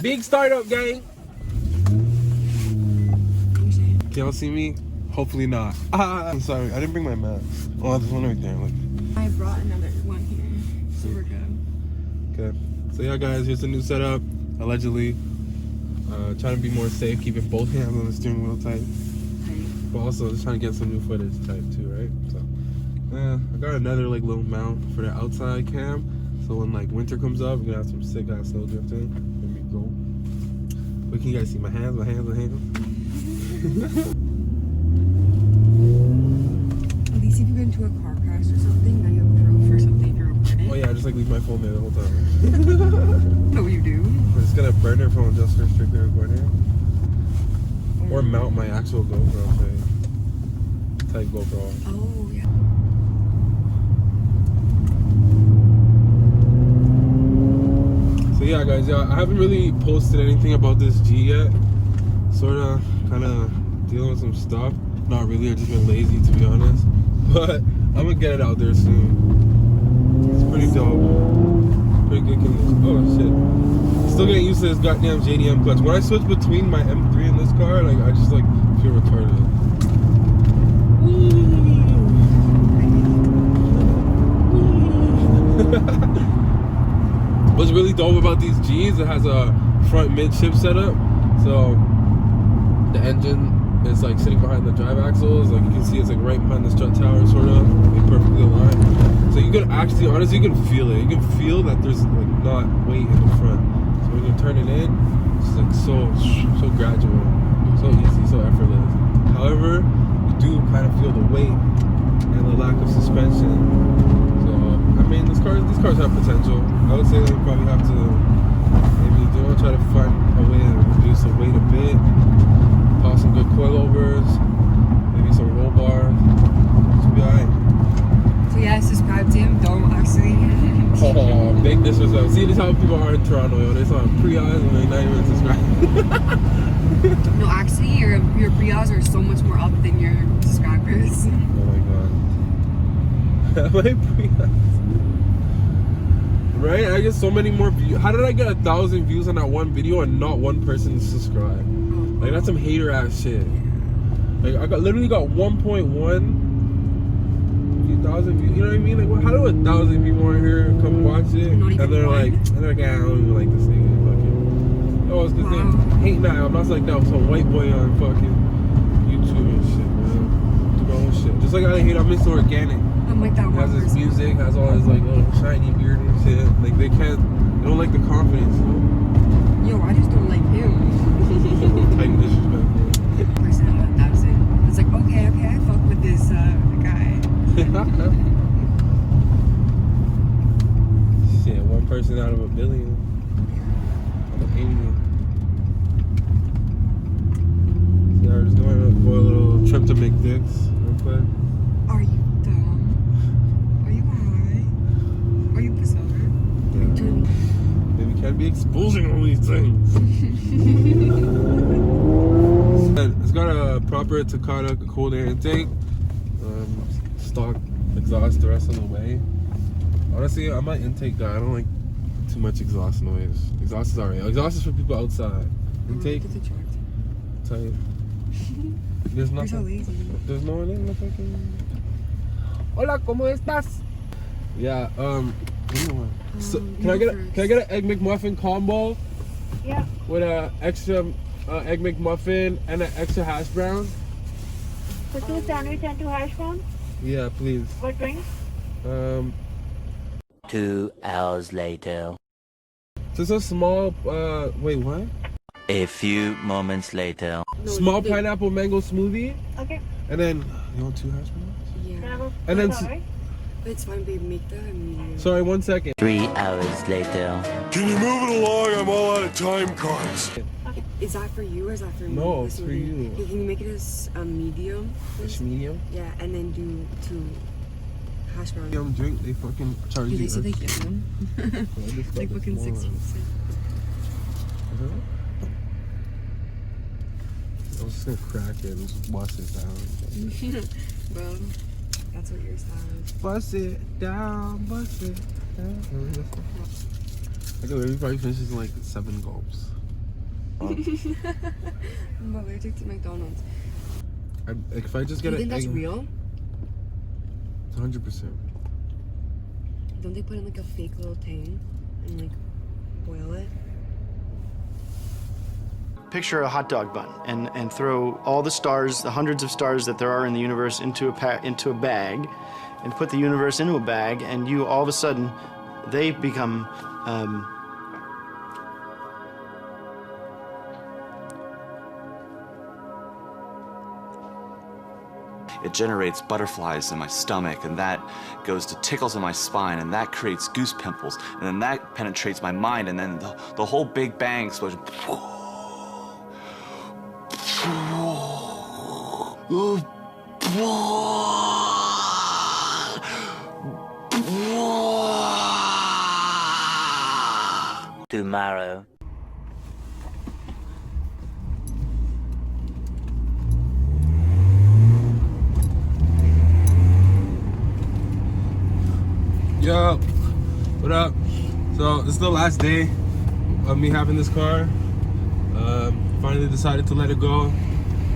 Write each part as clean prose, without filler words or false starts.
Big startup, gang. Can y'all see me? Hopefully not. I'm sorry, I didn't bring my mask. Oh, there's one right there. Look. I brought another one here, so we're good. Okay. So yeah, guys, here's the new setup. Allegedly, trying to be more safe, keeping both hands on the steering wheel tight. But also just trying to get some new footage type too, right? So, I got another like little mount for the outside cam. So when like winter comes up, we're gonna have some sick ass slow drifting. There we go. What can you guys see? My hands. At least if you get into a car crash or something, then you have proof or something to report it. Oh yeah, I just like leave my phone there the whole time. No, you do. I'm just gonna burn their phone just for strictly recording. Or mount my actual GoPro, say. Type GoPro. Oh, yeah. So yeah, guys, I haven't really posted anything about this G yet. Sorta, kinda dealing with some stuff. Not really, I've just been lazy to be honest. But I'm gonna get it out there soon. It's pretty dope. Pretty good condition. Oh shit. Still getting used to this goddamn JDM clutch. When I switch between my M3 and this car, like I just like feel retarded. What's really dope about these Gs, it has a front mid-shift setup. So the engine is like sitting behind the drive axles. Like you can see it's like right behind the strut tower, sort of, like perfectly aligned. So you can actually, honestly, you can feel it. You can feel that there's like not weight in the front. So when you turn it in, it's like so gradual, so easy, so effortless. However, you do kind of feel the weight and the lack of suspension. So I mean, these cars have potential. I would say they probably have to maybe try to find a way to reduce the weight a bit. Toss some good coilovers, maybe some roll bars. Should be alright. So yeah, subscribe to him. Don't actually. Oh, big disrespect. See, this is how people are in Toronto, yo. They saw pre-eyes and they're not even subscribed. No, actually, your pre-eyes are so much more up than your subscribers. Oh my god. My pre-eyes. Right? I get so many more views. How did I get 1,000 views on that one video and not one person subscribed? Like that's some hater ass shit. Like I literally got 1.1 thousand views. You know what I mean? Like how do 1,000 people on here come watch it and they're like, yeah, I don't even like this thing. Fucking. Oh, it's because they hate now. I'm not like that. Some white boy on fucking YouTube and shit, man. Do my own shit. Just like I hate on Mr. Organic. I'm like that one. Has his music, has all his like little shiny beard and shit. Like they don't like the confidence. You know? Yo, I just don't like him. Tight disrespectful. Person out of 1,000. It's like, okay, I fuck with this guy. Shit, one person out of 1 billion. I'm an alien. So we're just going for a little trip to McDick's real quick. Are you dumb? Are you high? Are you bizarre? Yeah. Maybe can't be exposing all these things. It's got a proper Takata cold air intake, stock exhaust the rest of the way. Honestly, I'm an intake guy. I don't like too much exhaust noise. Exhaust is alright. Exhaust is for people outside. Intake, tight. There's nothing. You're so lazy. There's no one in the fucking. Hola, ¿cómo estás? Yeah. So, can I get an egg McMuffin combo? Yeah. With a extra egg McMuffin and an extra hash brown. So 2 sandwich and 2 hash browns. Yeah, please. What drink? 2 hours later. Just a small. Wait, what? A few moments later. Small pineapple mango smoothie. Okay. And then you want 2 hash browns? Yeah. And then. Right? It's fine, babe. Make that medium. Sorry, 1 second. 3 hours later. Can you move it along? I'm all out of time cards. Is that for you or is that for me? No, it's for you. Can you make it as a medium? Fish medium? Yeah, and then do 2 hash browns. Medium drink, they fucking charge Do you. they say they give them? Like fucking 60%. I was just gonna crack it and just wash it down. Well, that's what your style is. Bust it down, bust it down. Like, he probably finishes in like 7 gulps. I'm allergic to McDonald's. Like, if I just Do get you think an that's egg, real? 100%. Don't they put in like a fake little thing and like boil it? Picture a hot dog bun and throw all the stars, the hundreds of stars that there are in the universe into a bag, and put the universe into a bag, and you all of a sudden, they become It generates butterflies in my stomach, and that goes to tickles in my spine, and that creates goose pimples, and then that penetrates my mind, and then the whole Big Bang explosion. Tomorrow. Yo, what up? So this is the last day of me having this car. Finally decided to let it go.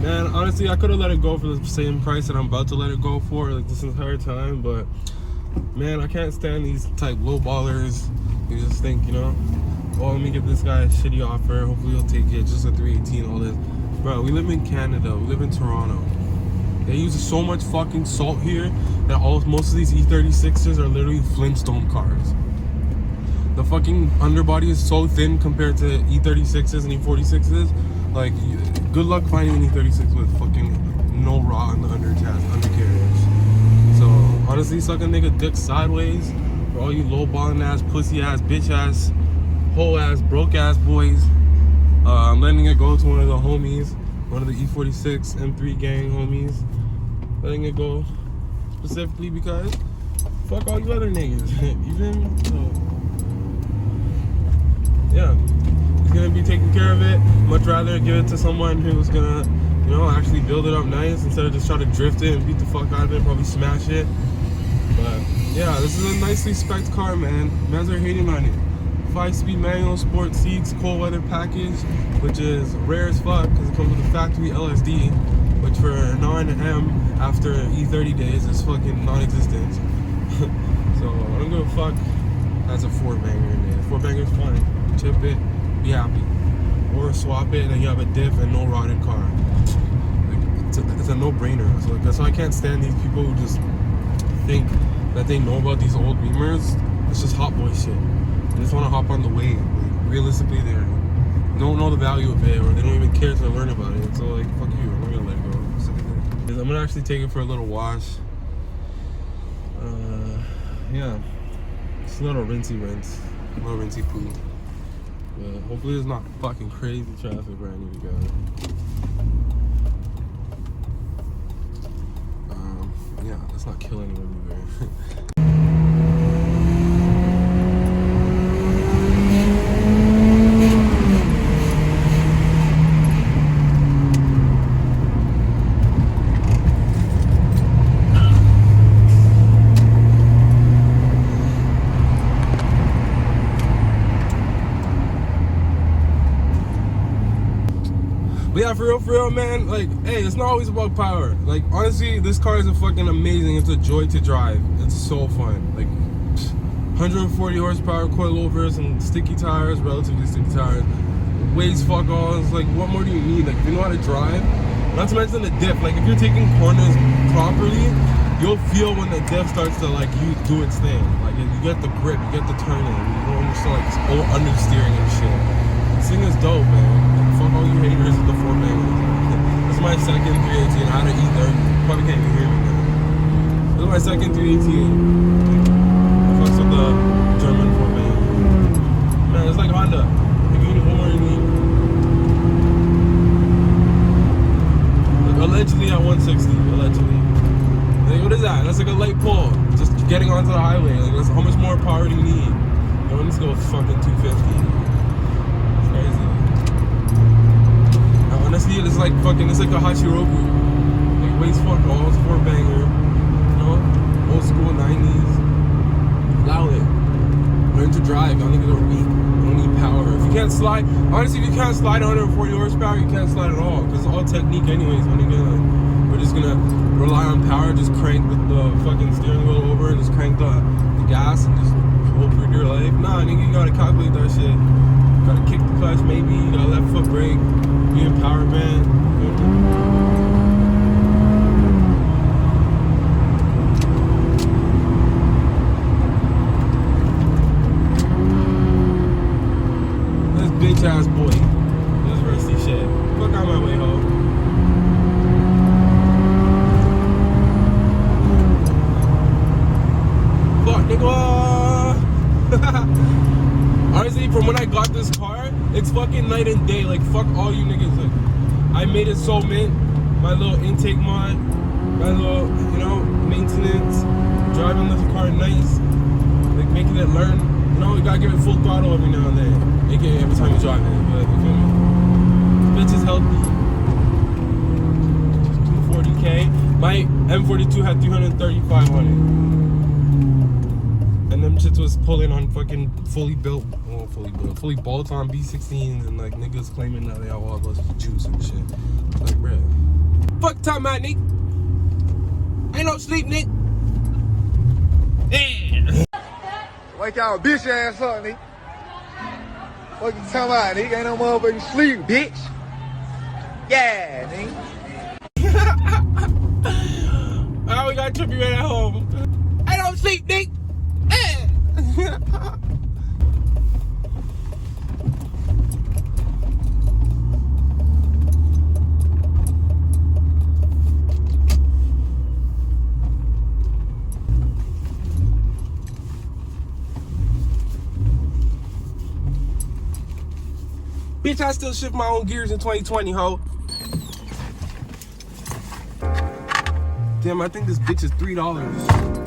Man, honestly, I could have let it go for the same price that I'm about to let it go for, like this entire time. But man, I can't stand these type low ballers. You just think, you know, oh, let me give this guy a shitty offer. Hopefully he'll take it. Just a 318, all this. Bro, we live in Canada. We live in Toronto. They use so much fucking salt here that most of these E36s are literally Flintstone cars. The fucking underbody is so thin compared to E36s and E46s. Like, good luck finding an E36 with fucking no raw on the undercarriage. So, honestly, suck a nigga dick sideways for all you low-balling ass, pussy ass, bitch ass, hoe ass, broke ass boys. I'm letting it go to one of the homies. One of the E46 M3 gang homies. Letting it go specifically because fuck all you other niggas. Even so, yeah, he's gonna be taking care of it. Much rather give it to someone who's gonna, you know, actually build it up nice instead of just try to drift it and beat the fuck out of it, probably smash it. But yeah, this is a nicely spec'd car, man. Mans are hating on it. 5-speed manual, sport seats, cold weather package, which is rare as fuck because it comes with a factory LSD, which for an R&M after E30 days is fucking non-existent. So I don't give a fuck. That's a 4-banger in there. 4-banger's fine. Chip it, be happy. Or swap it and then you have a diff and no rotted car. Like, it's a no-brainer. So like, that's why I can't stand these people who just think that they know about these old Beamers. It's just hot boy shit. They just want to hop on the wave. Like, realistically, they don't know the value of it, or they don't even care to learn about it. So like, fuck you. I'm not gonna let it go. I'm gonna actually take it for a little wash. Yeah, it's a little rinsey rinse, a little rinsey poo. But hopefully, there's not fucking crazy traffic where I need to go. Yeah, let's not kill anyone either. But yeah, for real, man, like, hey, it's not always about power. Like, honestly, this car is fucking amazing. It's a joy to drive. It's so fun. Like, 140 horsepower coilovers and sticky tires, relatively sticky tires. Weighs fuck all. It's like, what more do you need? Like, if you know how to drive, not to mention the diff. Like, if you're taking corners properly, you'll feel when the diff starts to, like, do its thing. Like, you get the grip, you get the turning. You don't just, like, understeering and shit. This thing is dope, man. Fuck all you haters with the 4-bangers. This is my second 318 out of E30. Probably can't even hear me now. This is my second 318. Fucks with the German 4-banger. Man, it's like Honda. If you need more, you need. Like, allegedly at 160. Allegedly. Like, what is that? That's like a light pole. Just getting onto the highway. Like, that's how much more power do you need? You don't need to go fucking 250. Honestly, it's like fucking, it's like a Hachiroku. Like, weighs fuck all, it's 4-banger. You know? Old school 90s. Allow it. Learn to drive, y'all niggas are weak. can't slide. Honestly, if you can't slide 140 horsepower, you can't slide at all. Because it's all technique anyways. When you get like, we're just gonna rely on power, just crank the fucking steering wheel over and just crank the gas and just pull for dear life. Nah, nigga, you gotta calculate that shit. You gotta kick the clutch maybe, you gotta left foot brake, be in power band. Bitch ass boy. This rusty shit. Fuck out my way, ho. Fuck, nigga. Honestly, from when I got this car, it's fucking night and day. Like, fuck all you niggas. Like, I made it so mint. My little intake mod, my little, you know, maintenance, driving this car nice, like making it learn. You know, you gotta give it full throttle every now and then. Make it every time you drive it. But, you feel me? This bitch is healthy. 240K. My M42 had 335 on it. And them shits was pulling on fucking fully built, well, fully bolt-on B16s and like niggas claiming that they have all those juice and shit. Like, bruh. Fuck time out, Nick. Ain't no sleep, Nick. Yeah. Wake y'all bitch ass up, nigga. What you talking about, nigga? Ain't no motherfucking sleep, bitch. Yeah, nigga. Oh, we got trippy right at home. I don't sleep, Nick. Bitch, I still shift my own gears in 2020, ho. Damn, I think this bitch is $3.